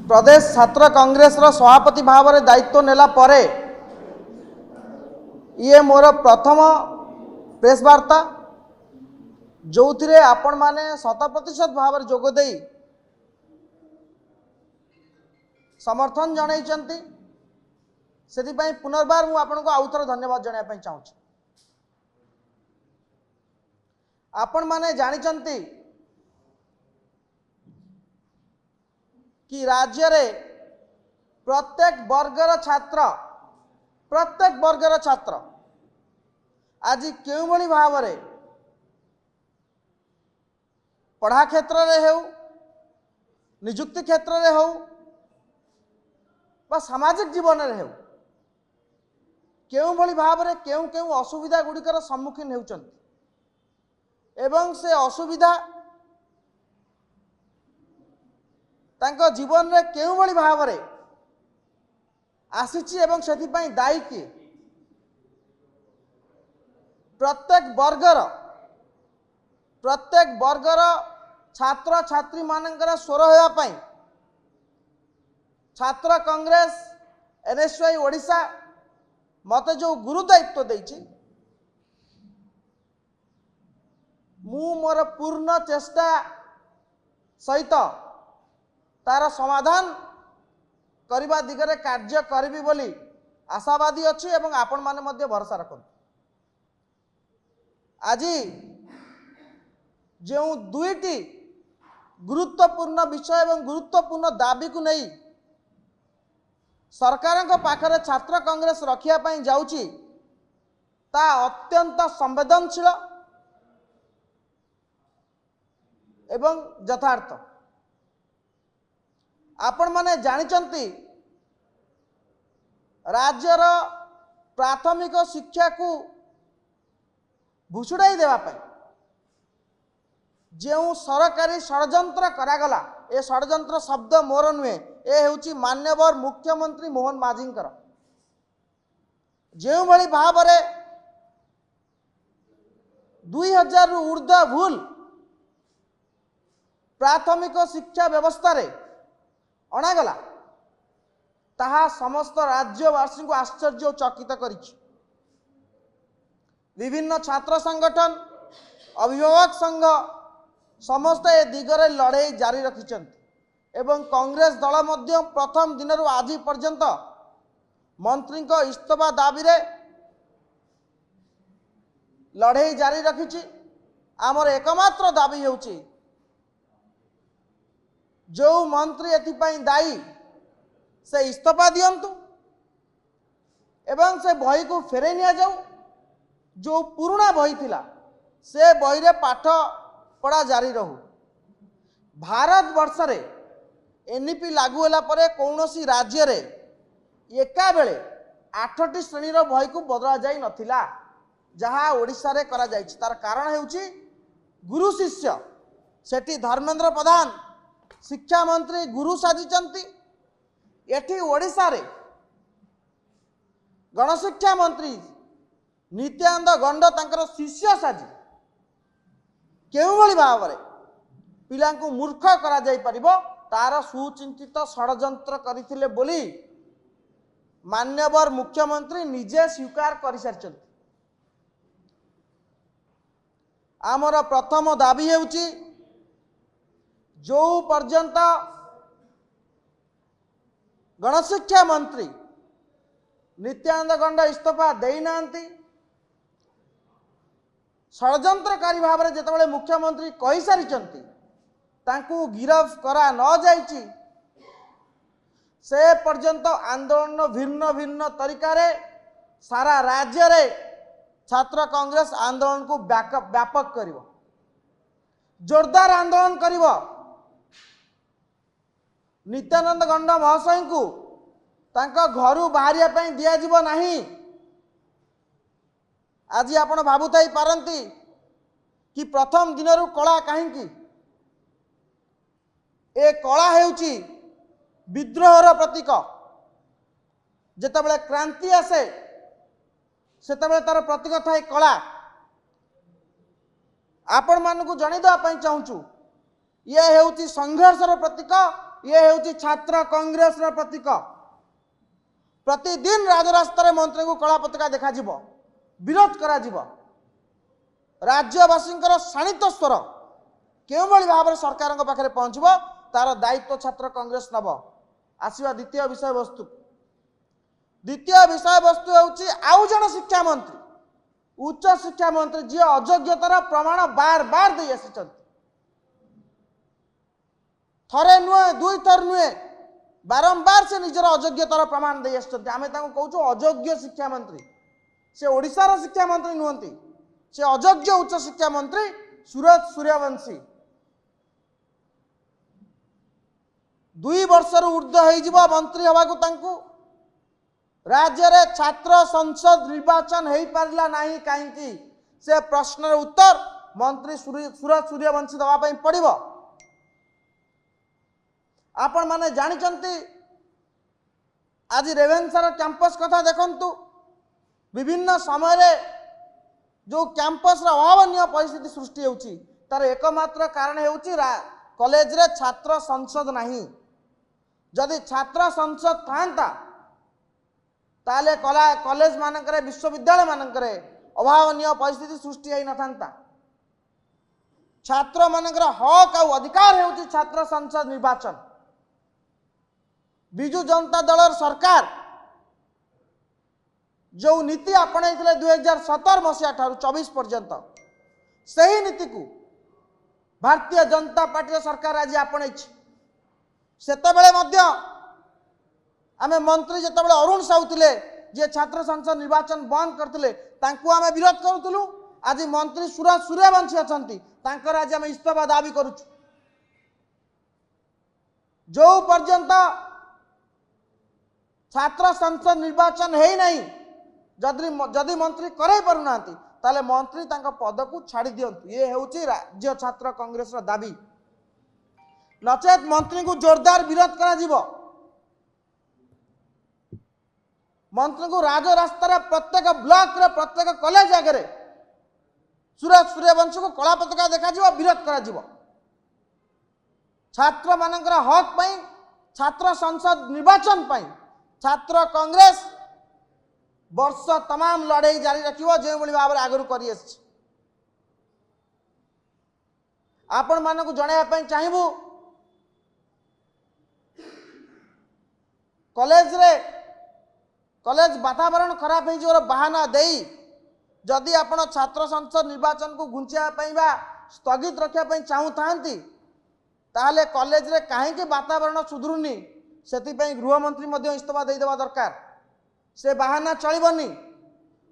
प्रदेश छात्र कांग्रेस सभापति भाव में दायित्व नेला परे ये मोर प्रथम प्रेस वार्ता जो थे आपण माने 100% भाव में जोगदे समर्थन जनई से पुनर्बार मुझे आपन को आउ थ धन्यवाद जनाया चाहूँ। आपण माने जानी कि राज्य रे प्रत्येक वर्गर छात्र आज क्यों भली भाव में पढ़ा क्षेत्र में हो निजुक्ति क्षेत्र में हो बा सामाजिक जीवन में हो क्यों भली भाव में क्यों क्यों असुविधा गुड़िकर सम्मुखीन होउचंती एवं से असुविधा तांको जीवन रे क्यों भली भाव में आसीची एवं सेथिपाई दायी किए प्रत्येक वर्गर छात्र छात्री मानकर स्वर होगापाई छात्र कांग्रेस एनएसयूआई ओडिशा मते जो गुरु दायित्व देछि मु मोर पूर्ण चेष्टा सहित तार समाधान करने दिगरे कार्य करी बोली आशावादी अच्छी एवं आपण माने मध्य भरोसा रखु। आज जो दुईटी गुरुत्वपूर्ण विषय एवं गुरुत्वपूर्ण दाबी को नहीं सरकार पाखरे छात्र कांग्रेस रखियापाई जाउची ता अत्यंत संवेदनशील एवं यथार्थ। आपण माने जानिचंती राज्यर प्राथमिक शिक्षा को भुसुड़ाई देवाई जो सरकारी षड्यंत्र करागला ए षड्यंत्र शब्द मोर नुहे ए हेउची मान्यवर मुख्यमंत्री मोहन माझींकर जो भली भाव में 2000 रु ऊर्ध्व भूल प्राथमिक शिक्षा व्यवस्था रे अणागला ताहा समस्त राज्यवासी को आश्चर्य और चकित करिछि। विभिन्न छात्र संगठन अभिभावक संघ समस्त ए दिगरे लड़ाई जारी रखिछन्ति एवं कांग्रेस दल मध्य प्रथम दिन आज पर्यंत मंत्री को इस्तीफा दाबी रे लड़ाई जारी रखिछि। आमर एकमात्र दाबी होउछि जो मंत्री एथिपाई दायी से इस्तीफा दियंतु एवं से बही को फेरे निया जाऊ जो पुराना बही थिला से बही रे पाठ पढ़ा जारी रहू। भारत वर्ष रे एनईपी लागू होला परे कौनसी राज्य रे एका बेले 8टी श्रेणी रो बही को बदला जाई नथिला जहाँ ओडिशा रे करा जायछि। तार कारण हेउछि गुरु शिष्य सेठी धर्मेंद्र प्रधान शिक्षा मंत्री गुरु साजिचंती एठी ओडिशा रे गणशिक्षा मंत्री नित्यानंद गंड तांकर शिष्य साजी केउ भली भाव में पिला को मूर्ख करा जाई परिबो तार सुचिंतित षड्यंत्र करथिले बोली मान्यवर मुख्यमंत्री निजे स्वीकार कर सारिचंती। आमर प्रथम दाबी हेउची जो पर्यंत गणशिक्षा मंत्री नित्यानंद गंड इस्तीफा देना षड्यंत्रकारी भाव में जितेबाला मुख्यमंत्री कही सारी गिरफ करा न जाइछि से पर्यंत आंदोलन भिन्न भिन्न तरीका रे सारा राज्य रे छात्र कांग्रेस आंदोलन को व्यापक करिवो जोरदार आंदोलन करिवो। नित्यानंद गंड महाशय को तांका घरू बाहरिया पई दिया जीवो नहीं। आज आपण भाबुथाई पारंती कि प्रथम दिनरु कला काहींकी ए कला हेउची विद्रोहर प्रतीक जेतेबेले क्रांति आसे सेतेबेले तार प्रतीक थाए कला। आपण मानकु जणै दवा पई चाहूछु ये हेउची संघर्षर प्रतीक ये ହେଉଛି छात्र कांग्रेस ର प्रतीक। प्रतिदिन राजरास्तार मंत्री को कला पताका देखा विरोध करा राज्यवासी शाणित स्वर क्यों भाव सरकार पाखे पहुँचब तार दायित्व छात्र कांग्रेस नब। आसवा द्वितीय विषय वस्तु हूँ आउ जन शिक्षा मंत्री उच्च शिक्षा मंत्री जी अयोग्यतार प्रमाण बार बार दे आसी थरे नुहे दुई थर नुहे बारंबार से निजर अयोग्यतार प्रमाण दे आम कहूँ अयोग्य शिक्षा मंत्री से ओडिशार शिक्षा मंत्री नुहति से अयोग्य उच्च शिक्षा मंत्री सुरज सूर्यवंशी 2 वर्ष ऊर्ध्व हो मंत्री हवाकू राज्य रे छात्र संसद निर्वाचन हो पारा ना कहीं से प्रश्नर उत्तर मंत्री सुरज सूर्यवंशी दवाई पड़ो। आपण माने जानिचंती आज रेवेन्सार कैंपस कथा देखंतु विभिन्न समय रे जो कैंपस रा अभावनीय परिस्थिति सृष्टि होउची तार एकमात्र कारण होउची कॉलेज रे छात्र संसद नहीं। जदि छात्र संसद थांता ताले कॉलेज मानकरे विश्वविद्यालय मानकरे अभावनीय परिस्थिति सृष्टि होई न थांता। छात्र मानकर हक आ अधिकार होउची छात्र संसद निर्वाचन। बिजु जनता दल सरकार जो नीति आपणे 2017 मसीहा ठारू 24 पर्यंत सही नीति को भारतीय जनता पार्टी सरकार आज आपणे सेतेबेले मध्य आमे मंत्री जेतेबेले अरुण साहू थिले जे छात्र संसद निर्वाचन बंद करथिले तांकु आमे विरोध करूथुलु। आज मंत्री सुरज सूर्यवंशी अछंती तांकर आज आमे इस्तीफा दाबी करूछु। जो पर्यंत छात्र संसद निर्वाचन है नहीं जदि मंत्री करे पारुना ताले मंत्री तांका पद को छाड़ी दियंतु। ये होउची राज्य छात्र कांग्रेस रा दाबी। नचेत मंत्री को जोरदार विरोध करा जीवो। मंत्री को राजरास्तार प्रत्येक ब्लॉक रे प्रत्येक कॉलेज आगे सुरज सूर्यवंशी को कला पताका देखा जीवो विरोध करा जीवो। छात्र मानकर हक पई छात्र संसद निर्वाचन पई छात्र कांग्रेस वर्ष तमाम लड़ाई जारी रखिबो जे भली भाव आगु करी आछि। आपण मानकु जणाया पई चाहिबू कॉलेज वातावरण खराब हो जोर बहाना देई जदि आपण छात्र संसद निर्वाचन को घुंचा बा स्थगित रखा चाहू थांती ताहले कॉलेज रे कहीं वातावरण सुधरुनी से गृहमंत्री इस्तीफा देदेवा दरकार। से बहाना चलबनी।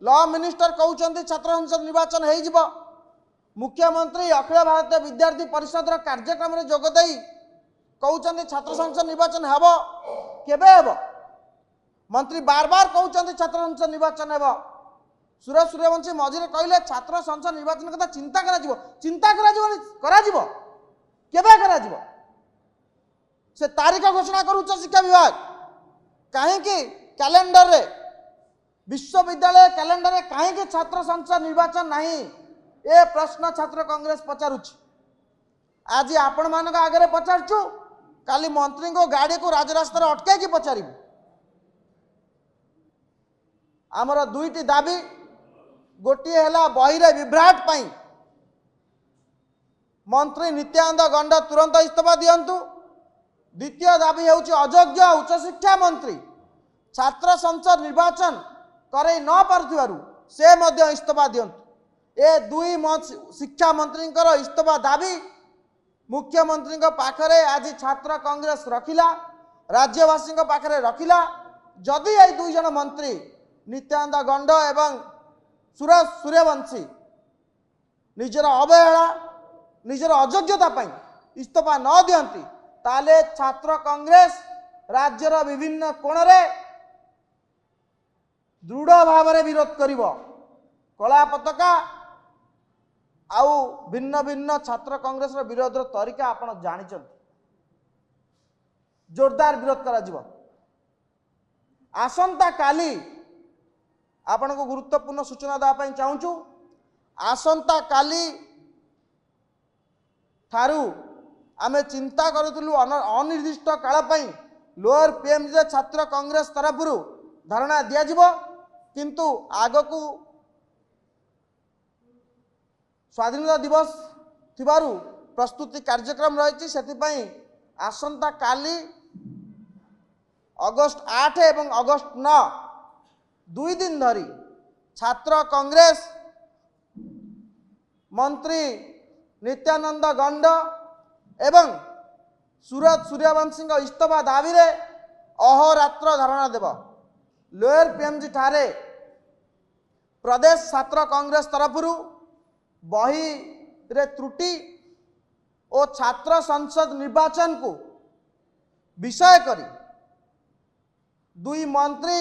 लॉ मिनिस्टर कहते छात्र संसद निर्वाचन हो मुख्यमंत्री अखिल भारतीय विद्यार्थी परिषद कार्यक्रम में जोगदे कहते छात्र संसद निर्वाचन हेब केबे हेब। मंत्री बार बार कहते छात्र संसद निर्वाचन हेब। सुरज सूर्यवंशी मझे कहले छात्र संसद निर्वाचन कथा चिंता करा केबे करा से तारीख घोषणा कर उच्च शिक्षा विभाग कहीं कैलेंडर रे विश्वविद्यालय कैलेंडर रे कहीं छात्र संसद निर्वाचन नहीं ए प्रश्न छात्र कांग्रेस पचारुच। आज आपण मान आगे पचारचु काली मंत्री को गाड़ी को राजरास्तार अटकई पचारू। आमर दुईटी दाबी गोटे है बही विभ्राट पाई मंत्री नित्यानंद गंड तुरंत इस्तीफा दियंतु। द्वितीय दाबी होउची अयोग्य उच्च शिक्षा मंत्री छात्र संसद निर्वाचन करे न पारुथिबारु से मध्य इस्तीफा दियंतु। ए दुई शिक्षा मंत्री इस्तीफा दाबी मुख्यमंत्री पाखरे आज छात्र कांग्रेस रखिला राज्यवासी पाखरे रखिला। जदि ए दुई जन मंत्री नित्यानंद गंड एवं सुरज सूर्यवंशी निजर अवहेला निजर अयोग्यता पाई इस्तीफा न दियंती ताले छात्र कांग्रेस राज्यर विभिन्न कोण रे दृढ़ भाव में विरोध करिवो। कला पताका आउ भिन्न भिन्न छात्र कांग्रेस विरोध तरीका आपण जानिछन। जोरदार विरोध करा जीवो। आसंता काली आपण को गुरुत्वपूर्ण सूचना देवाई चाहूँ। आसंता काली ठारू आमे चिंता करूँ अनिर्दिष्ट काल लोअर पीएमजी छात्र कांग्रेस तरफ धारणा दिया किंतु आगकू स्वाधीनता दिवस थिबारु प्रस्तुति कार्यक्रम रही आसंता काली अगस्ट 8 एवं अगस्ट 9 दुई दिन धरी छात्र कांग्रेस मंत्री नित्यानंद गंड एवं सूरज सूर्यवंशी इस्तफा दाबी रे अहोरात्र धारणा देव लोअर पीएमजी ठारे प्रदेश छात्र कांग्रेस तरफ बही रे त्रुटि और छात्र संसद निर्वाचन को विषय करी दुई मंत्री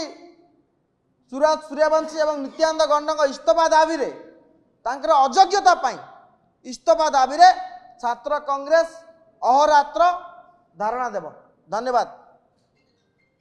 सूरज सूर्यवंशी एवं नित्यानंद गंड इस्तफा दाबी रे तांकर अयोग्यता पाई इस्तफा दाबी रे छात्र कांग्रेस अहोरात्र धारणा देव। धन्यवाद।